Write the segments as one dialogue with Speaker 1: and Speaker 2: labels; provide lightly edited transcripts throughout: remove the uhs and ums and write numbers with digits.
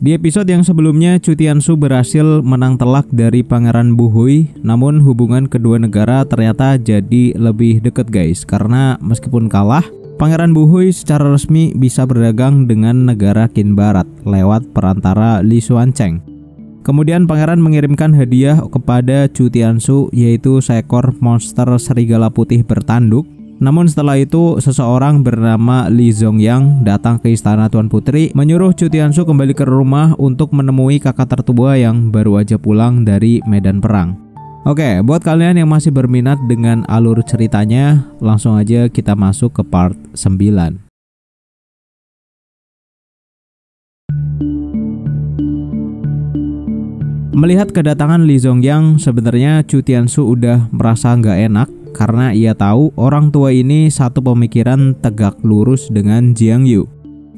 Speaker 1: Di episode yang sebelumnya, Chu Tianshu berhasil menang telak dari Pangeran Buhui, namun hubungan kedua negara ternyata jadi lebih dekat guys, karena meskipun kalah, Pangeran Buhui secara resmi bisa berdagang dengan negara Qin Barat lewat perantara Li Xuancheng. Kemudian pangeran mengirimkan hadiah kepada Chu Tianshu, yaitu seekor monster serigala putih bertanduk. Namun setelah itu seseorang bernama Li Zongyang datang ke istana Tuan Putri, menyuruh Chu Tianshu kembali ke rumah untuk menemui kakak tertua yang baru aja pulang dari medan perang. Oke, buat kalian yang masih berminat dengan alur ceritanya, langsung aja kita masuk ke part 9. Melihat kedatangan Li Zongyang, sebenarnya Chu Tianshu udah merasa nggak enak karena ia tahu orang tua ini satu pemikiran tegak lurus dengan Jiang Yu.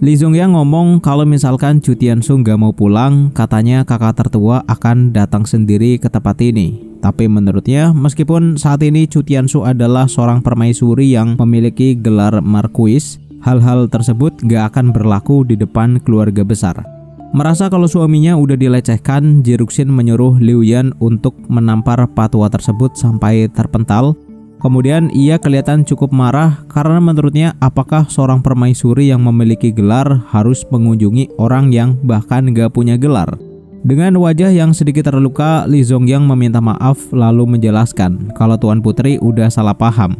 Speaker 1: Li Zongyang ngomong kalau misalkan Chu Tianshu nggak mau pulang, katanya kakak tertua akan datang sendiri ke tempat ini. Tapi menurutnya, meskipun saat ini Chu Tianshu adalah seorang permaisuri yang memiliki gelar marquis, hal-hal tersebut nggak akan berlaku di depan keluarga besar. Merasa kalau suaminya udah dilecehkan, Jiruxin menyuruh Liu Yan untuk menampar patua tersebut sampai terpental. Kemudian ia kelihatan cukup marah karena menurutnya apakah seorang permaisuri yang memiliki gelar harus mengunjungi orang yang bahkan gak punya gelar. Dengan wajah yang sedikit terluka, Li Zongyang meminta maaf lalu menjelaskan kalau Tuan Putri udah salah paham.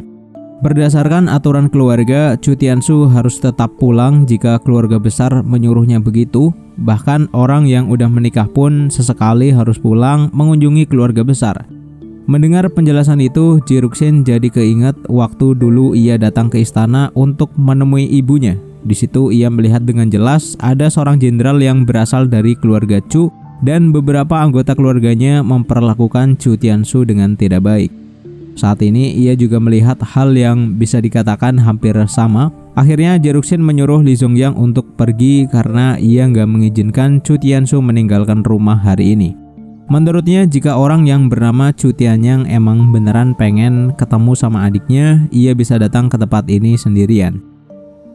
Speaker 1: Berdasarkan aturan keluarga, Chu Tianshu harus tetap pulang jika keluarga besar menyuruhnya begitu. Bahkan orang yang udah menikah pun sesekali harus pulang mengunjungi keluarga besar. Mendengar penjelasan itu, Jiruxin jadi keinget waktu dulu ia datang ke istana untuk menemui ibunya. Di situ ia melihat dengan jelas ada seorang jenderal yang berasal dari keluarga Chu dan beberapa anggota keluarganya memperlakukan Chu Tianshu dengan tidak baik. Saat ini ia juga melihat hal yang bisa dikatakan hampir sama. Akhirnya Jiruxin menyuruh Li Zongyang untuk pergi karena ia nggak mengizinkan Chu Tianshu meninggalkan rumah hari ini. Menurutnya jika orang yang bernama Chu Tianyang emang beneran pengen ketemu sama adiknya, ia bisa datang ke tempat ini sendirian.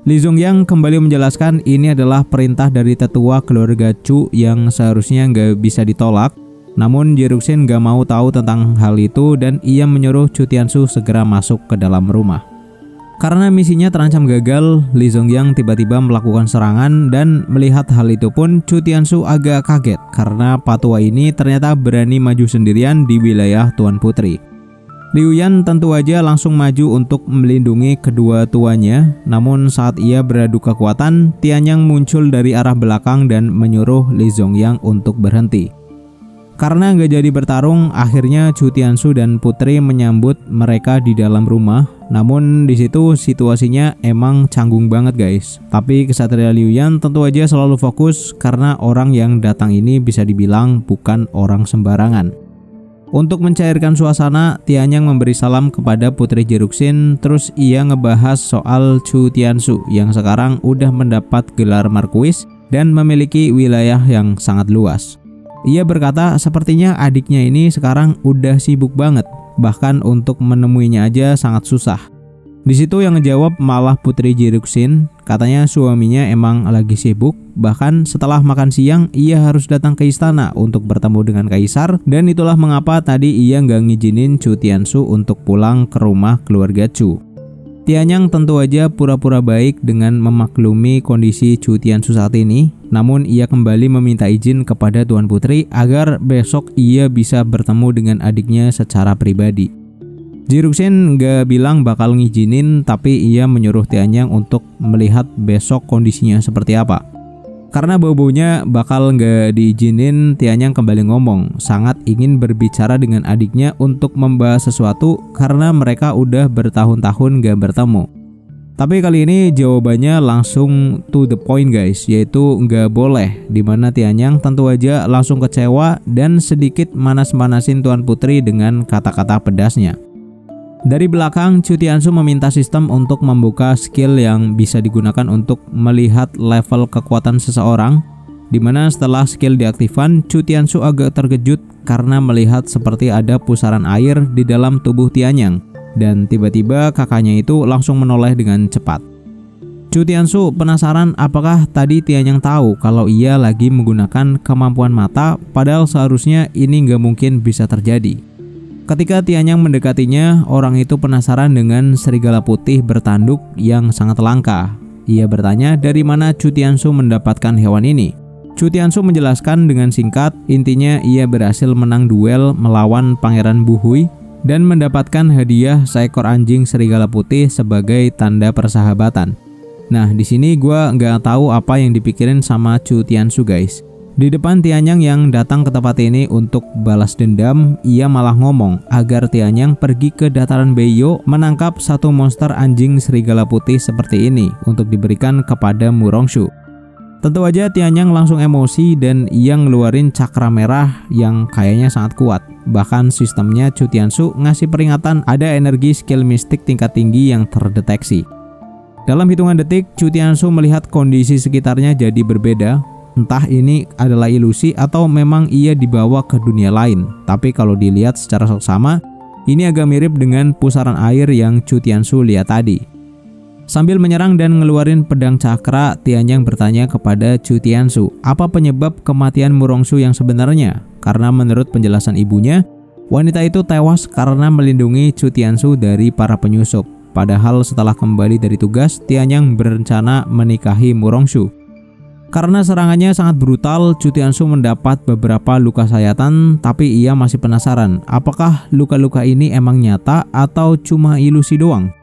Speaker 1: Li Zongyang kembali menjelaskan ini adalah perintah dari tetua keluarga Chu yang seharusnya nggak bisa ditolak. Namun Jiruxin nggak mau tahu tentang hal itu dan ia menyuruh Chu Tianshu segera masuk ke dalam rumah. Karena misinya terancam gagal, Li Zongyang tiba-tiba melakukan serangan dan melihat hal itu pun Chu Tianshu agak kaget karena patua ini ternyata berani maju sendirian di wilayah Tuan Putri. Liu Yan tentu aja langsung maju untuk melindungi kedua tuanya, namun saat ia beradu kekuatan, Tianyang muncul dari arah belakang dan menyuruh Li Zongyang untuk berhenti. Karena nggak jadi bertarung, akhirnya Chu Tianshu dan Putri menyambut mereka di dalam rumah. Namun di situ situasinya emang canggung banget guys. Tapi Kesatria Liu Yan tentu aja selalu fokus karena orang yang datang ini bisa dibilang bukan orang sembarangan. Untuk mencairkan suasana, Tianyang memberi salam kepada Putri Jiruxin, terus ia ngebahas soal Chu Tianshu yang sekarang udah mendapat gelar marquis dan memiliki wilayah yang sangat luas. Ia berkata sepertinya adiknya ini sekarang udah sibuk banget, bahkan untuk menemuinya aja sangat susah. Di situ yang ngejawab malah Putri Jiruxin, katanya suaminya emang lagi sibuk, bahkan setelah makan siang ia harus datang ke istana untuk bertemu dengan kaisar dan itulah mengapa tadi ia nggak ngizinin Chu Tianshu untuk pulang ke rumah keluarga Chu. Tianyang tentu aja pura-pura baik dengan memaklumi kondisi Chu Tianshu saat ini, namun ia kembali meminta izin kepada Tuan Putri agar besok ia bisa bertemu dengan adiknya secara pribadi. Jiruxin gak bilang bakal ngizinin, tapi ia menyuruh Tianyang untuk melihat besok kondisinya seperti apa. Karena bau-baunya bakal nggak diizinin, Tianyang kembali ngomong sangat ingin berbicara dengan adiknya untuk membahas sesuatu karena mereka udah bertahun-tahun nggak bertemu. Tapi kali ini jawabannya langsung to the point guys, yaitu nggak boleh, dimana Tianyang tentu aja langsung kecewa dan sedikit manas-manasin Tuan Putri dengan kata-kata pedasnya. Dari belakang, Chu Tianshu meminta sistem untuk membuka skill yang bisa digunakan untuk melihat level kekuatan seseorang, dimana setelah skill diaktifkan, Chu Tianshu agak terkejut karena melihat seperti ada pusaran air di dalam tubuh Tianyang, dan tiba-tiba kakaknya itu langsung menoleh dengan cepat. Chu Tianshu penasaran apakah tadi Tianyang tahu kalau ia lagi menggunakan kemampuan mata, padahal seharusnya ini nggak mungkin bisa terjadi. Ketika Tianyang mendekatinya, orang itu penasaran dengan serigala putih bertanduk yang sangat langka. Ia bertanya dari mana Chu Tianshu mendapatkan hewan ini. Chu Tianshu menjelaskan dengan singkat, intinya ia berhasil menang duel melawan Pangeran Bu Hui dan mendapatkan hadiah seekor anjing serigala putih sebagai tanda persahabatan. Nah, di sini gue nggak tahu apa yang dipikirin sama Chu Tianshu guys. Di depan Tianyang yang datang ke tempat ini untuk balas dendam, ia malah ngomong agar Tianyang pergi ke dataran Beiyo menangkap satu monster anjing serigala putih seperti ini untuk diberikan kepada Mu Rongxue. Tentu aja Tianyang langsung emosi dan ia ngeluarin cakra merah yang kayaknya sangat kuat. Bahkan sistemnya Chu Tianshu ngasih peringatan ada energi skill mistik tingkat tinggi yang terdeteksi. Dalam hitungan detik, Chu Tianshu melihat kondisi sekitarnya jadi berbeda. Entah ini adalah ilusi atau memang ia dibawa ke dunia lain. Tapi kalau dilihat secara seksama, ini agak mirip dengan pusaran air yang Chu Tianshu lihat tadi. Sambil menyerang dan ngeluarin pedang cakra, Tianyang bertanya kepada Chu Tianshu, apa penyebab kematian Mu Rongxue yang sebenarnya? Karena menurut penjelasan ibunya, wanita itu tewas karena melindungi Chu Tianshu dari para penyusup. Padahal setelah kembali dari tugas, Tianyang berencana menikahi Mu Rongxue. Karena serangannya sangat brutal, Chu Tianshu mendapat beberapa luka sayatan, tapi ia masih penasaran apakah luka-luka ini emang nyata atau cuma ilusi doang.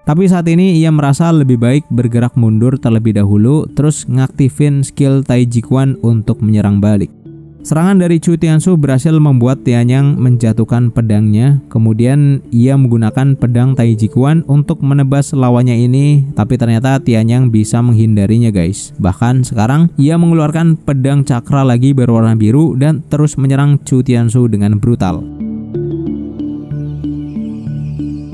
Speaker 1: Tapi saat ini ia merasa lebih baik bergerak mundur terlebih dahulu, terus ngaktifin skill Tai Chi Quan untuk menyerang balik. Serangan dari Chu Tianshu berhasil membuat Tianyang menjatuhkan pedangnya. Kemudian ia menggunakan pedang Tai Chi Quan untuk menebas lawannya ini, tapi ternyata Tianyang bisa menghindarinya guys. Bahkan sekarang ia mengeluarkan pedang cakra lagi berwarna biru dan terus menyerang Chu Tianshu dengan brutal.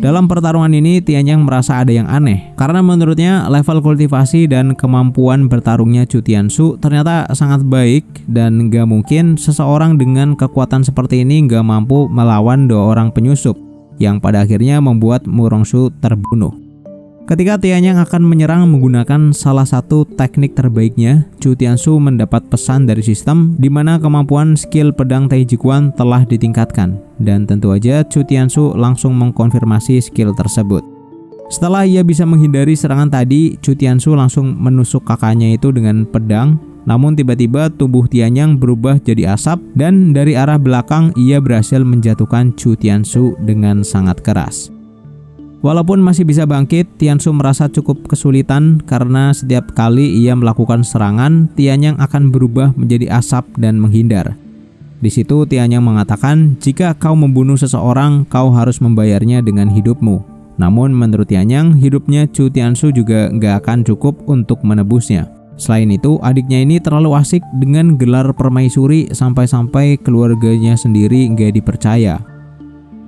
Speaker 1: Dalam pertarungan ini, Tianyang merasa ada yang aneh, karena menurutnya level kultivasi dan kemampuan bertarungnya Chu Tianshu ternyata sangat baik dan gak mungkin seseorang dengan kekuatan seperti ini gak mampu melawan dua orang penyusup, yang pada akhirnya membuat Mu Rongxue terbunuh. Ketika Tianyang akan menyerang menggunakan salah satu teknik terbaiknya, Chu Tianshu mendapat pesan dari sistem di mana kemampuan skill pedang Tai Chi Quan telah ditingkatkan. Dan tentu aja Chu Tianshu langsung mengkonfirmasi skill tersebut. Setelah ia bisa menghindari serangan tadi, Chu Tianshu langsung menusuk kakaknya itu dengan pedang. Namun tiba-tiba tubuh Tianyang berubah jadi asap dan dari arah belakang ia berhasil menjatuhkan Chu Tianshu dengan sangat keras. Walaupun masih bisa bangkit, Tianshu merasa cukup kesulitan karena setiap kali ia melakukan serangan, Tianyang akan berubah menjadi asap dan menghindar. Di situ Tianyang mengatakan, jika kau membunuh seseorang, kau harus membayarnya dengan hidupmu. Namun menurut Tianyang, hidupnya Chu Tianshu juga nggak akan cukup untuk menebusnya. Selain itu, adiknya ini terlalu asik dengan gelar permaisuri sampai-sampai keluarganya sendiri nggak dipercaya.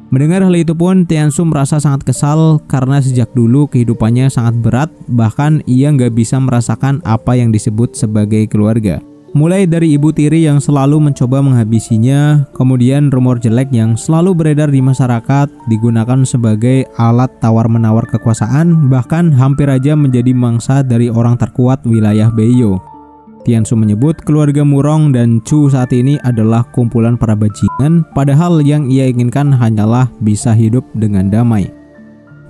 Speaker 1: Mendengar hal itu pun, Tianshu merasa sangat kesal karena sejak dulu kehidupannya sangat berat, bahkan ia nggak bisa merasakan apa yang disebut sebagai keluarga. Mulai dari ibu tiri yang selalu mencoba menghabisinya, kemudian rumor jelek yang selalu beredar di masyarakat, digunakan sebagai alat tawar-menawar kekuasaan, bahkan hampir aja menjadi mangsa dari orang terkuat wilayah Beiyo. Tianshu menyebut keluarga Mu Rong dan Chu saat ini adalah kumpulan para bajingan, padahal yang ia inginkan hanyalah bisa hidup dengan damai.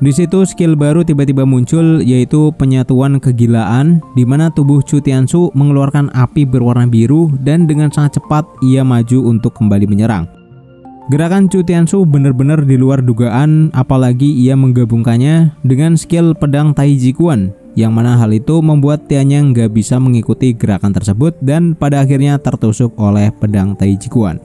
Speaker 1: Di situ skill baru tiba-tiba muncul, yaitu penyatuan kegilaan, di mana tubuh Chu Tianshu mengeluarkan api berwarna biru dan dengan sangat cepat ia maju untuk kembali menyerang. Gerakan Chu Tianshu benar-benar di luar dugaan, apalagi ia menggabungkannya dengan skill pedang Tai Chi Quan, yang mana hal itu membuat Tianyang gak bisa mengikuti gerakan tersebut dan pada akhirnya tertusuk oleh pedang Tai Chi Quan.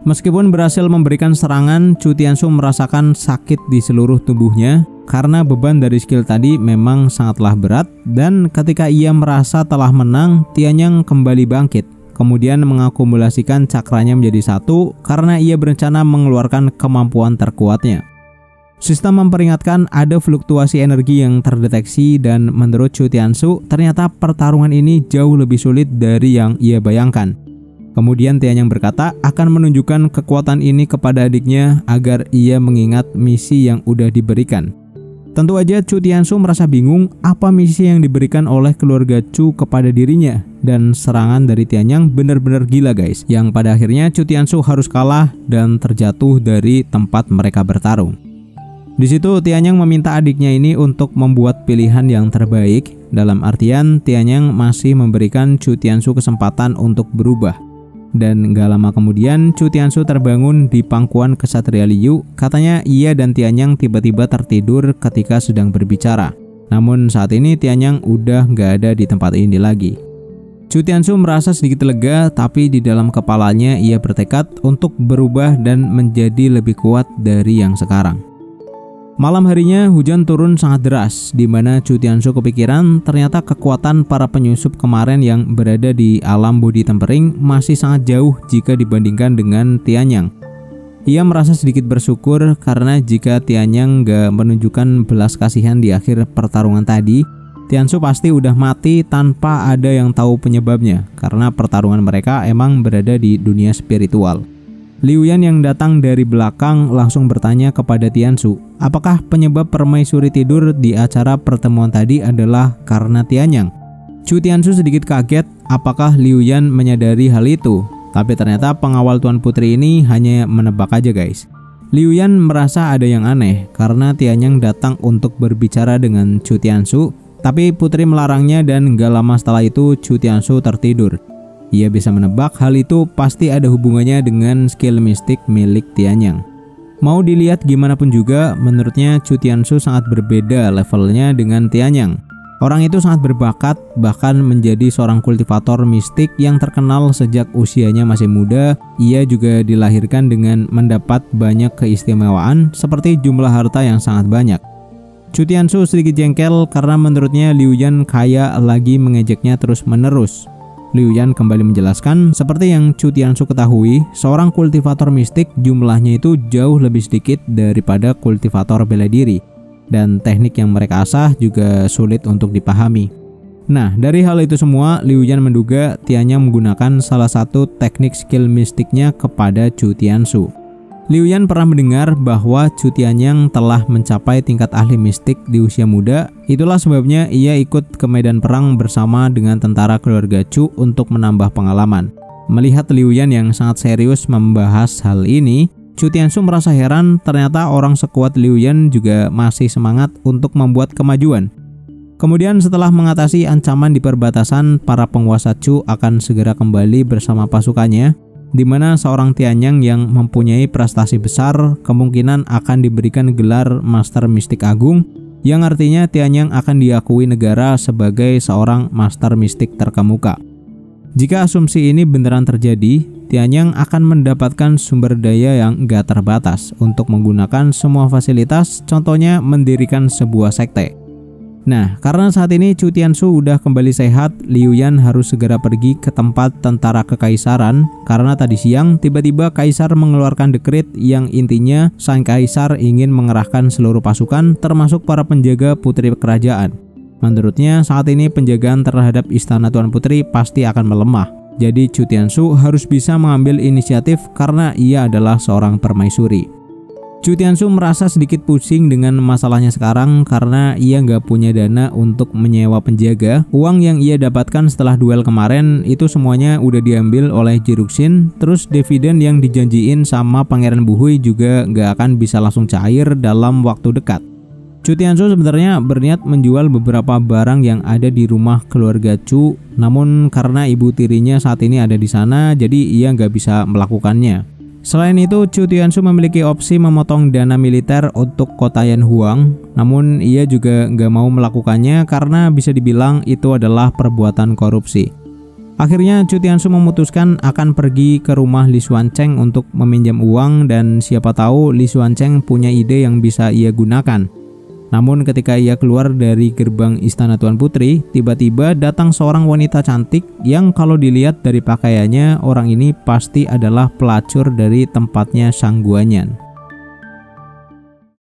Speaker 1: Meskipun berhasil memberikan serangan, Chu Tianshu merasakan sakit di seluruh tubuhnya karena beban dari skill tadi memang sangatlah berat, dan ketika ia merasa telah menang, Tianyang kembali bangkit. Kemudian mengakumulasikan cakranya menjadi satu karena ia berencana mengeluarkan kemampuan terkuatnya. Sistem memperingatkan ada fluktuasi energi yang terdeteksi dan menurut Chu Tianshu ternyata pertarungan ini jauh lebih sulit dari yang ia bayangkan. Kemudian Tianyang berkata akan menunjukkan kekuatan ini kepada adiknya agar ia mengingat misi yang udah diberikan. Tentu aja Chu Tianshu merasa bingung apa misi yang diberikan oleh keluarga Chu kepada dirinya, dan serangan dari Tianyang benar-benar gila guys, yang pada akhirnya Chu Tianshu harus kalah dan terjatuh dari tempat mereka bertarung. Di situ Tianyang meminta adiknya ini untuk membuat pilihan yang terbaik, dalam artian Tianyang masih memberikan Chu Tianshu kesempatan untuk berubah. Dan gak lama kemudian Chu Tianshu terbangun di pangkuan Ksatria Liu. Katanya ia dan Tianyang tiba-tiba tertidur ketika sedang berbicara. Namun saat ini Tianyang udah gak ada di tempat ini lagi. Chu Tianshu merasa sedikit lega, tapi di dalam kepalanya ia bertekad untuk berubah dan menjadi lebih kuat dari yang sekarang. Malam harinya hujan turun sangat deras, di mana Chu Tianshu kepikiran ternyata kekuatan para penyusup kemarin yang berada di alam body tempering masih sangat jauh jika dibandingkan dengan Tianyang. Ia merasa sedikit bersyukur karena jika Tianyang gak menunjukkan belas kasihan di akhir pertarungan tadi, Tianshu pasti udah mati tanpa ada yang tahu penyebabnya, karena pertarungan mereka emang berada di dunia spiritual. Liu Yan yang datang dari belakang langsung bertanya kepada Tianshu, apakah penyebab permaisuri tidur di acara pertemuan tadi adalah karena Tianyang? Chu Tianshu sedikit kaget apakah Liu Yan menyadari hal itu, tapi ternyata pengawal Tuan Putri ini hanya menebak aja guys. Liu Yan merasa ada yang aneh karena Tianyang datang untuk berbicara dengan Chu Tianshu, tapi Putri melarangnya dan gak lama setelah itu Chu Tianshu tertidur. Ia bisa menebak hal itu pasti ada hubungannya dengan skill mistik milik Tianyang. Mau dilihat gimana pun juga, menurutnya Chu Tianshu sangat berbeda levelnya dengan Tianyang. Orang itu sangat berbakat, bahkan menjadi seorang kultivator mistik yang terkenal sejak usianya masih muda. Ia juga dilahirkan dengan mendapat banyak keistimewaan seperti jumlah harta yang sangat banyak. Chu Tianshu sedikit jengkel karena menurutnya Liu Yan kayak lagi mengejeknya terus-menerus. Liu Yan kembali menjelaskan, seperti yang Chu Tianshu ketahui, seorang kultivator mistik jumlahnya itu jauh lebih sedikit daripada kultivator bela diri, dan teknik yang mereka asah juga sulit untuk dipahami. Nah, dari hal itu semua, Liu Yan menduga Tianyang menggunakan salah satu teknik skill mistiknya kepada Chu Tianshu. Liu Yan pernah mendengar bahwa Chu Tianyang telah mencapai tingkat ahli mistik di usia muda. Itulah sebabnya ia ikut ke medan perang bersama dengan tentara keluarga Chu untuk menambah pengalaman. Melihat Liu Yan yang sangat serius membahas hal ini, Chu Tianshu merasa heran ternyata orang sekuat Liu Yan juga masih semangat untuk membuat kemajuan. Kemudian setelah mengatasi ancaman di perbatasan, para penguasa Chu akan segera kembali bersama pasukannya, di mana seorang Tianyang yang mempunyai prestasi besar kemungkinan akan diberikan gelar Master Mistik Agung, yang artinya Tianyang akan diakui negara sebagai seorang Master Mistik terkemuka. Jika asumsi ini beneran terjadi, Tianyang akan mendapatkan sumber daya yang gak terbatas untuk menggunakan semua fasilitas, contohnya mendirikan sebuah sekte. Nah, karena saat ini Chu Tianshu udah kembali sehat, Liu Yan harus segera pergi ke tempat tentara kekaisaran karena tadi siang tiba-tiba kaisar mengeluarkan dekret yang intinya sang kaisar ingin mengerahkan seluruh pasukan termasuk para penjaga putri kerajaan. Menurutnya saat ini penjagaan terhadap istana Tuan Putri pasti akan melemah. Jadi Chu Tianshu harus bisa mengambil inisiatif karena ia adalah seorang permaisuri. Chu Tianshu merasa sedikit pusing dengan masalahnya sekarang karena ia nggak punya dana untuk menyewa penjaga. Uang yang ia dapatkan setelah duel kemarin itu semuanya udah diambil oleh Jiruxin. Terus dividen yang dijanjiin sama Pangeran Buhui juga nggak akan bisa langsung cair dalam waktu dekat. Chu Tianshu sebenarnya berniat menjual beberapa barang yang ada di rumah keluarga Chu, namun karena ibu tirinya saat ini ada di sana, jadi ia nggak bisa melakukannya. Selain itu, Chu Tianshu memiliki opsi memotong dana militer untuk kota Yanhuang, namun ia juga nggak mau melakukannya karena bisa dibilang itu adalah perbuatan korupsi. Akhirnya Chu Tianshu memutuskan akan pergi ke rumah Li Xuancheng untuk meminjam uang, dan siapa tahu Li Xuancheng punya ide yang bisa ia gunakan. Namun ketika ia keluar dari gerbang istana Tuan Putri, tiba-tiba datang seorang wanita cantik yang kalau dilihat dari pakaiannya, orang ini pasti adalah pelacur dari tempatnya Sang Guanyan.